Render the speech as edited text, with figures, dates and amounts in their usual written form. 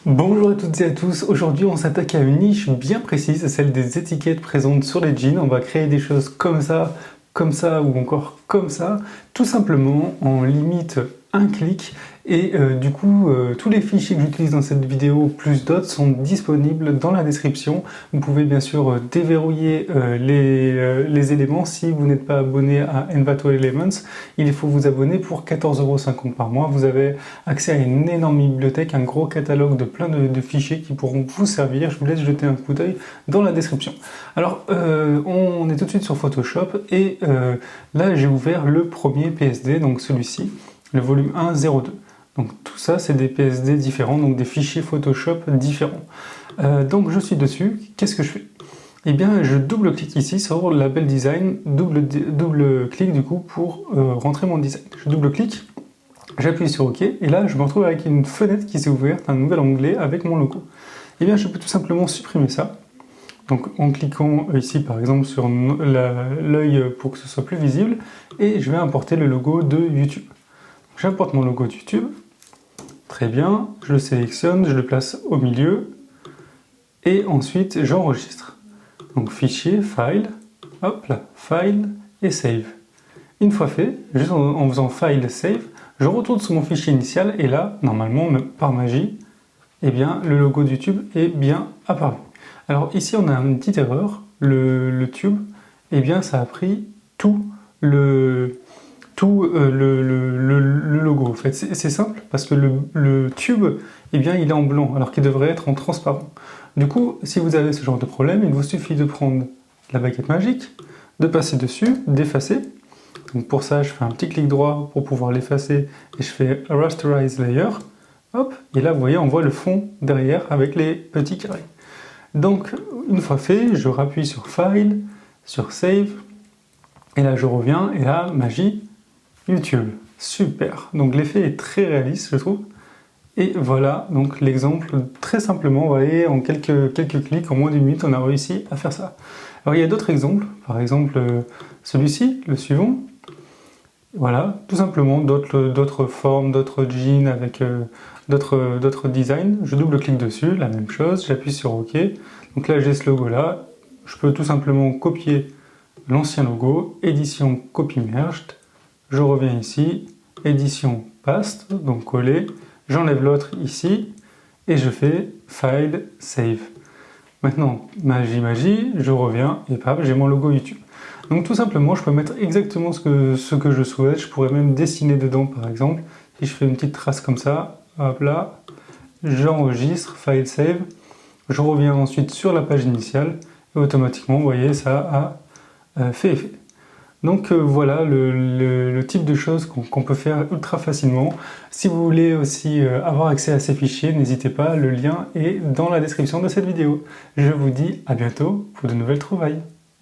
Bonjour à toutes et à tous, aujourd'hui on s'attaque à une niche bien précise, celle des étiquettes présentes sur les jeans. On va créer des choses comme ça ou encore comme ça, tout simplement en limite un clic. Et du coup, tous les fichiers que j'utilise dans cette vidéo, plus d'autres, sont disponibles dans la description. Vous pouvez bien sûr déverrouiller les éléments. Si vous n'êtes pas abonné à Envato Elements, il faut vous abonner pour 14,50 € par mois. Vous avez accès à une énorme bibliothèque, un gros catalogue de plein de fichiers qui pourront vous servir. Je vous laisse jeter un coup d'œil dans la description. Alors, on est tout de suite sur Photoshop et là j'ai ouvert le premier PSD, donc celui-ci, le volume 1.02. Donc tout ça c'est des PSD différents, donc des fichiers Photoshop différents. Donc je suis dessus, qu'est-ce que je fais? Eh bien je double-clique ici sur label design, double-clic du coup pour rentrer mon design. Je double-clique, j'appuie sur OK et là je me retrouve avec une fenêtre qui s'est ouverte, un nouvel onglet avec mon logo. Eh bien je peux tout simplement supprimer ça. Donc en cliquant ici par exemple sur l'œil pour que ce soit plus visible, et je vais importer le logo de YouTube. J'importe mon logo de YouTube, très bien, je le sélectionne, je le place au milieu, et ensuite j'enregistre. Donc fichier, file, hop là, file et save. Une fois fait, juste en faisant file, save, je retourne sur mon fichier initial, et là, normalement, par magie, eh bien, le logo de YouTube est bien apparu. Alors ici on a une petite erreur, le tube, eh bien ça a pris tout le logo. En fait c'est simple parce que le tube, eh bien il est en blanc alors qu'il devrait être en transparent. Du coup, si vous avez ce genre de problème, il vous suffit de prendre la baguette magique, de passer dessus, d'effacer. Donc pour ça, je fais un petit clic droit pour pouvoir l'effacer et je fais Rasterize Layer. Hop, et là vous voyez, on voit le fond derrière avec les petits carrés. Donc, une fois fait, je rappuie sur File, sur Save, et là je reviens, et là, magie, YouTube. Super. Donc l'effet est très réaliste, je trouve. Et voilà, donc l'exemple, très simplement, vous voyez, en quelques clics, en moins d'une minute, on a réussi à faire ça. Alors il y a d'autres exemples, par exemple celui-ci, le suivant. Voilà, tout simplement d'autres formes, d'autres jeans avec d'autres designs. Je double-clique dessus, la même chose, j'appuie sur OK. Donc là, j'ai ce logo-là. Je peux tout simplement copier l'ancien logo, édition copy merged. Je reviens ici, édition paste, donc coller. J'enlève l'autre ici et je fais file, save. Maintenant, magie, je reviens et paf, j'ai mon logo YouTube. Donc tout simplement, je peux mettre exactement ce que je souhaite. Je pourrais même dessiner dedans, par exemple. Si je fais une petite trace comme ça, hop là, j'enregistre, file, save. Je reviens ensuite sur la page initiale et automatiquement, vous voyez, ça a fait effet. Donc voilà le type de choses qu'on peut faire ultra facilement. Si vous voulez aussi avoir accès à ces fichiers, n'hésitez pas, le lien est dans la description de cette vidéo. Je vous dis à bientôt pour de nouvelles trouvailles.